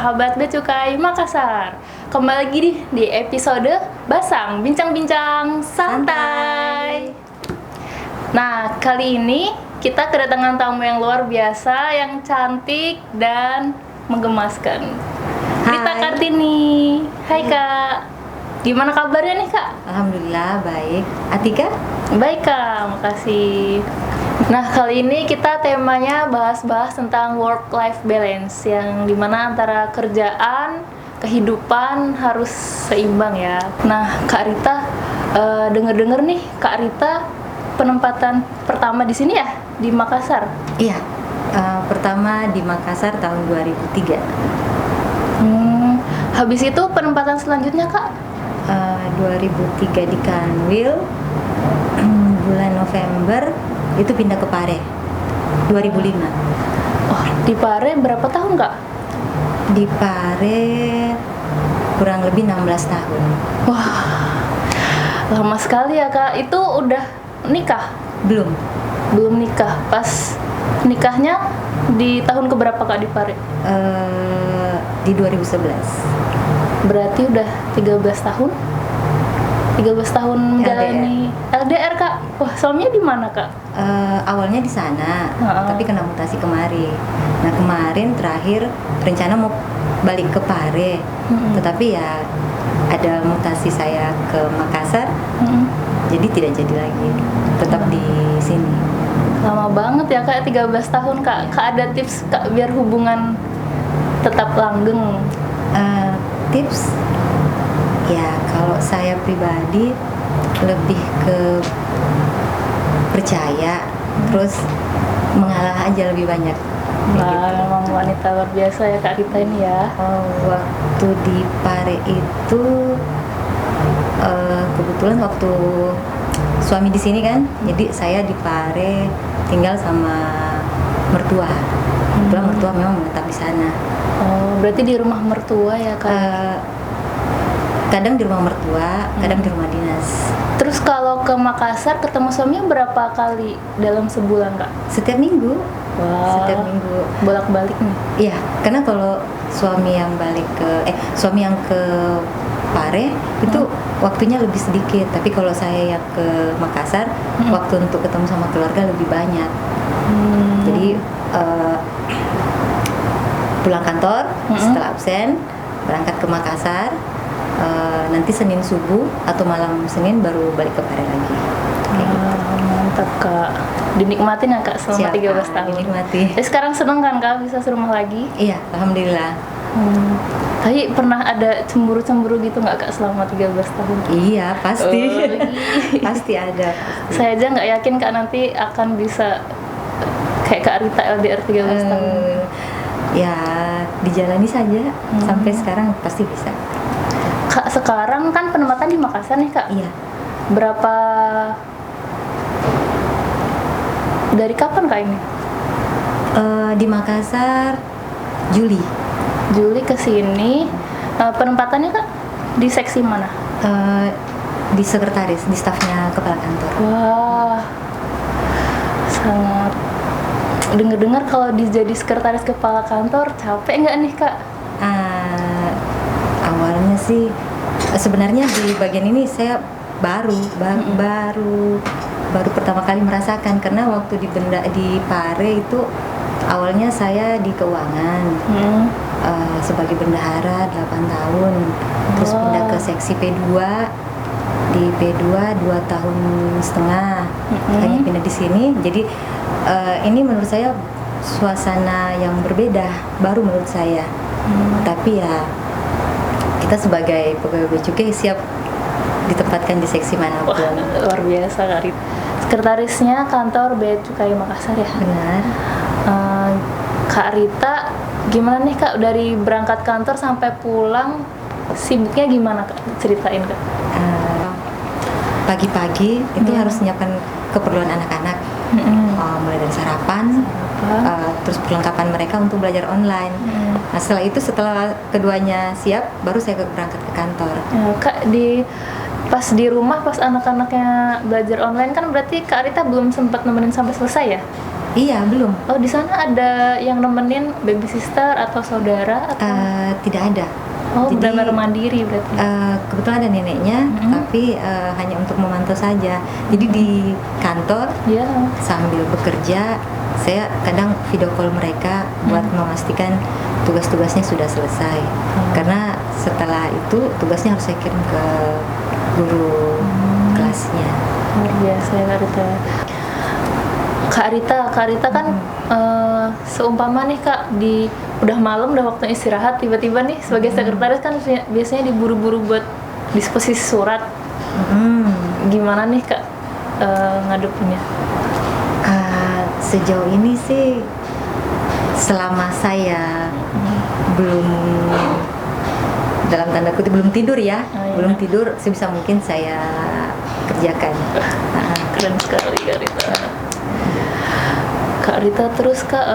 sahabat Bea Cukai Makassar. Kembali lagi di episode Basang, bincang-bincang santai. Nah, kali ini kita kedatangan tamu yang luar biasa, yang cantik dan menggemaskan. Rita Kartini. Hai Kak. Gimana kabarnya nih Kak? Alhamdulillah baik. Atika? Baik Kak, makasih. Nah, kali ini kita temanya bahas-bahas tentang work-life balance, yang dimana antara kerjaan, kehidupan harus seimbang ya. Nah, Kak Rita, denger-denger nih Kak Rita penempatan pertama di sini ya, di Makassar? Iya, pertama di Makassar tahun 2003. Habis itu penempatan selanjutnya Kak? 2003 di Kanwil, bulan November itu pindah ke Pare 2005. Oh, di Pare berapa tahun Kak? Di Pare kurang lebih 16 tahun. Wah, lama sekali ya Kak. Itu udah nikah? Belum nikah. Pas nikahnya di tahun keberapa Kak di Pare? Di 2011. Berarti udah 13 tahun? 13 tahun menjalani LDR Kak. Wah, suaminya di mana Kak? Awalnya di sana, tapi kena mutasi kemari. Nah, kemarin terakhir rencana mau balik ke Pare, tetapi ya ada mutasi saya ke Makassar, jadi tidak jadi lagi, tetap di sini. Lama banget ya Kak, 13 tahun Kak. Kak ada tips Kak biar hubungan tetap langgeng? Tips? Ya, kalau saya pribadi lebih ke percaya, terus mengalah aja lebih banyak. Wah, memang wanita luar biasa ya Kak Rita ini ya. Waktu di Pare itu kebetulan waktu suami di sini kan, jadi saya di Pare tinggal sama mertua. Kebetulan mertua memang menetap di sana. Oh, berarti di rumah mertua ya Kak? Kadang di rumah mertua, kadang di rumah dinas. Terus kalau ke Makassar ketemu suaminya berapa kali dalam sebulan Kak? Setiap minggu. Wah, setiap minggu. Bolak-balik nih? Iya, karena kalau suami yang ke Pare itu waktunya lebih sedikit. Tapi kalau saya yang ke Makassar, waktu untuk ketemu sama keluarga lebih banyak. Jadi pulang kantor, setelah absen berangkat ke Makassar, nanti Senin subuh atau malam Senin baru balik ke Pare lagi. Gitu. Mantap Kak, dinikmatin ya Kak selama 13 tahun. Dinikmati. Sekarang seneng kan Kak bisa serumah lagi? Iya, alhamdulillah. Tapi pernah ada cemburu-cemburu gitu nggak Kak selama 13 tahun? Iya, pasti. Pasti ada. Pasti. Saya aja nggak yakin Kak nanti akan bisa kayak Kak Rita LDR 13 tahun. Ya, dijalani saja. Sampai sekarang pasti bisa. Kak, sekarang kan penempatan di Makassar nih Kak? Iya. Berapa, dari kapan Kak ini? Di Makassar Juli ke sini. Penempatannya Kak di seksi mana? Di sekretaris, di stafnya kepala kantor. Wah, sangat. Dengar-dengar kalau jadi sekretaris kepala kantor capek nggak nih Kak? Awalnya sih sebenarnya di bagian ini saya baru pertama kali merasakan, karena waktu di Pare itu awalnya saya di keuangan sebagai bendahara 8 tahun, terus pindah ke seksi P2, di P2 2,5 tahun, hanya pindah di sini. Jadi ini menurut saya suasana yang berbeda, baru menurut saya. Tapi ya kita sebagai pegawai Bea Cukai siap ditempatkan di seksi manapun. Wah, luar biasa Kak Rita. Sekretarisnya kantor Bea Cukai Makassar ya? Benar. Kak Rita, gimana nih Kak dari berangkat kantor sampai pulang, sibuknya gimana Kak? Ceritain Kak. Pagi-pagi itu harus menyiapkan keperluan anak-anak, mulai dari sarapan, terus perlengkapan mereka untuk belajar online. Nah, setelah keduanya siap, baru saya berangkat ke kantor. Kak, pas di rumah, pas anak-anaknya belajar online kan berarti Kak Rita belum sempat nemenin sampai selesai ya? Iya, belum. Oh, di sana ada yang nemenin baby sister atau saudara atau? Tidak ada. Oh, Jadi, benar-benar mandiri berarti. Kebetulan ada neneknya, tapi hanya untuk memantau saja. Jadi di kantor Iya. sambil bekerja, saya kadang video call mereka buat memastikan tugas-tugasnya sudah selesai. Karena setelah itu tugasnya harus saya kirim ke guru kelasnya. Luar biasa ya Kak Rita kan seumpama nih Kak, udah malam, udah waktu istirahat, tiba-tiba nih sebagai sekretaris kan biasanya diburu-buru buat disposisi surat. Gimana nih Kak ngadepinnya? Sejauh ini sih selama saya belum, dalam tanda kutip, belum tidur ya, belum tidur, sebisa mungkin saya kerjakan. Keren sekali Kak Rita. Kak Rita, terus Kak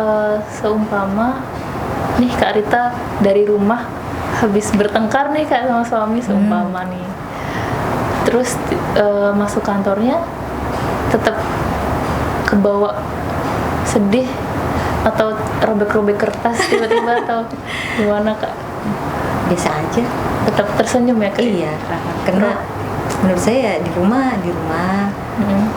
seumpama nih Kak Rita dari rumah habis bertengkar nih Kak sama suami seumpama nih, terus masuk kantornya tetap kebawa sedih atau robek-robek kertas tiba-tiba atau gimana Kak? Biasa aja. Tetap tersenyum ya Kak? Iya, karena menurut saya di rumah,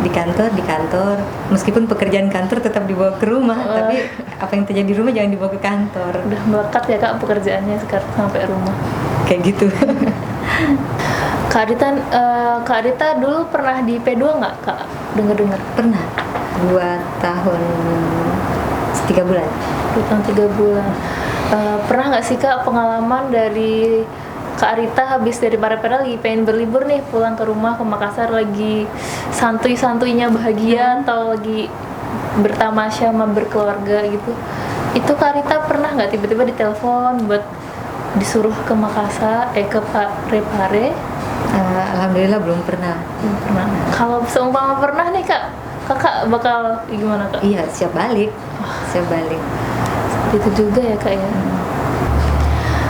di kantor, meskipun pekerjaan kantor tetap dibawa ke rumah, tapi apa yang terjadi di rumah jangan dibawa ke kantor. Udah melekat ya Kak pekerjaannya sekarang sampai rumah. Kayak gitu. Kak Rita dulu pernah di P2 nggak Kak? Dengar-dengar? Pernah. 2 tahun 3 bulan. 2 tahun 3 bulan. Pernah nggak sih Kak pengalaman dari Kak Rita habis dari Parepare lagi pengen berlibur nih, pulang ke rumah ke Makassar, lagi santuy-santuinya bahagia atau lagi bertamasya sama berkeluarga gitu, itu Kak Rita pernah nggak tiba-tiba ditelepon buat disuruh ke Makassar, ke Parepare? Alhamdulillah belum pernah. Kalau seumpama pernah nih Kak, Kakak bakal gimana Kak? Iya, siap balik. Itu juga ya Kak ya.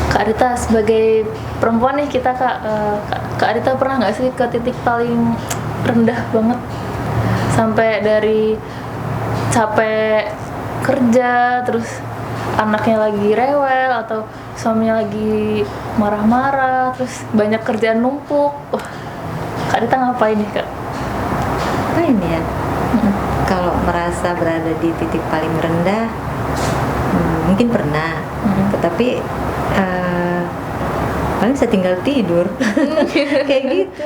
Kak Rita sebagai perempuan nih kita Kak Rita pernah nggak sih ke titik paling rendah banget, sampai dari capek kerja, terus anaknya lagi rewel atau suaminya lagi marah-marah, terus banyak kerjaan numpuk, Kak Rita ngapain nih Kak? Ngapain ya? Kalau merasa berada di titik paling rendah, mungkin pernah, tetapi paling saya tinggal tidur. Kayak gitu.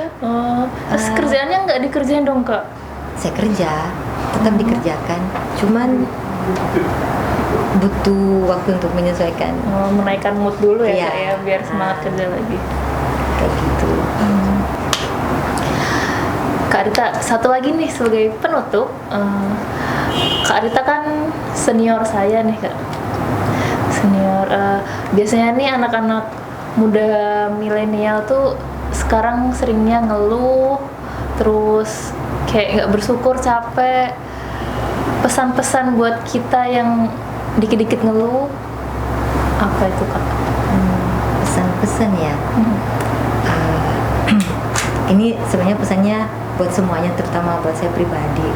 Terus kerjaannya nggak dikerjain dong Kak? Saya kerja, tetap dikerjakan, cuman butuh waktu untuk menyesuaikan. Menaikkan mood dulu ya Kak ya, biar semangat kerja lagi. Kayak gitu. Kak Rita, satu lagi nih sebagai penutup, Kak Rita kan senior saya nih Kak. Senior, biasanya nih anak-anak muda milenial tuh sekarang seringnya ngeluh, terus kayak nggak bersyukur, capek. Pesan-pesan buat kita yang dikit-dikit ngeluh apa itu Kak? Pesan-pesan ya. Ini sebenarnya pesannya buat semuanya, terutama buat saya pribadi.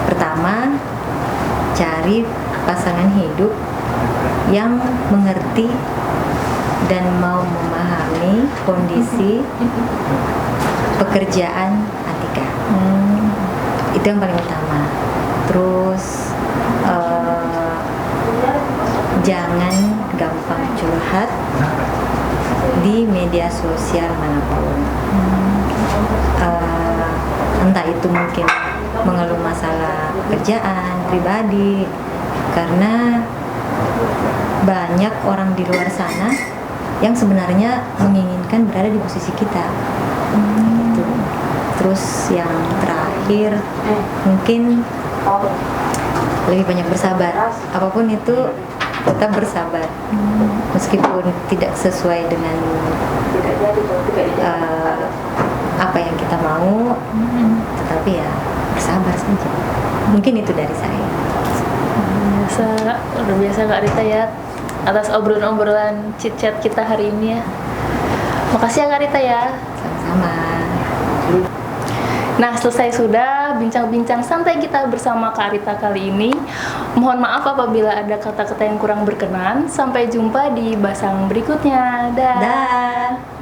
Pertama, cari pasangan hidup yang mengerti dan mau memahami kondisi pekerjaan Atika. Itu yang paling utama. Terus jangan gampang curhat di media sosial manapun. Entah itu mungkin mengeluh masalah pekerjaan pribadi, karena banyak orang di luar sana yang sebenarnya menginginkan berada di posisi kita. Gitu. Terus yang terakhir, mungkin lebih banyak bersabar. Apapun itu, tetap bersabar. Meskipun tidak sesuai dengan apa yang kita mau, tetapi ya bersabar saja. Mungkin itu dari saya. Luar biasa Kak Rita ya, atas obrolan-obrolan chit-chat kita hari ini ya. Makasih ya Kak Rita ya. Sama-sama. Nah, selesai sudah bincang-bincang santai kita bersama Kak Rita kali ini. Mohon maaf apabila ada kata-kata yang kurang berkenan. Sampai jumpa di Basang berikutnya. Dah. Dah.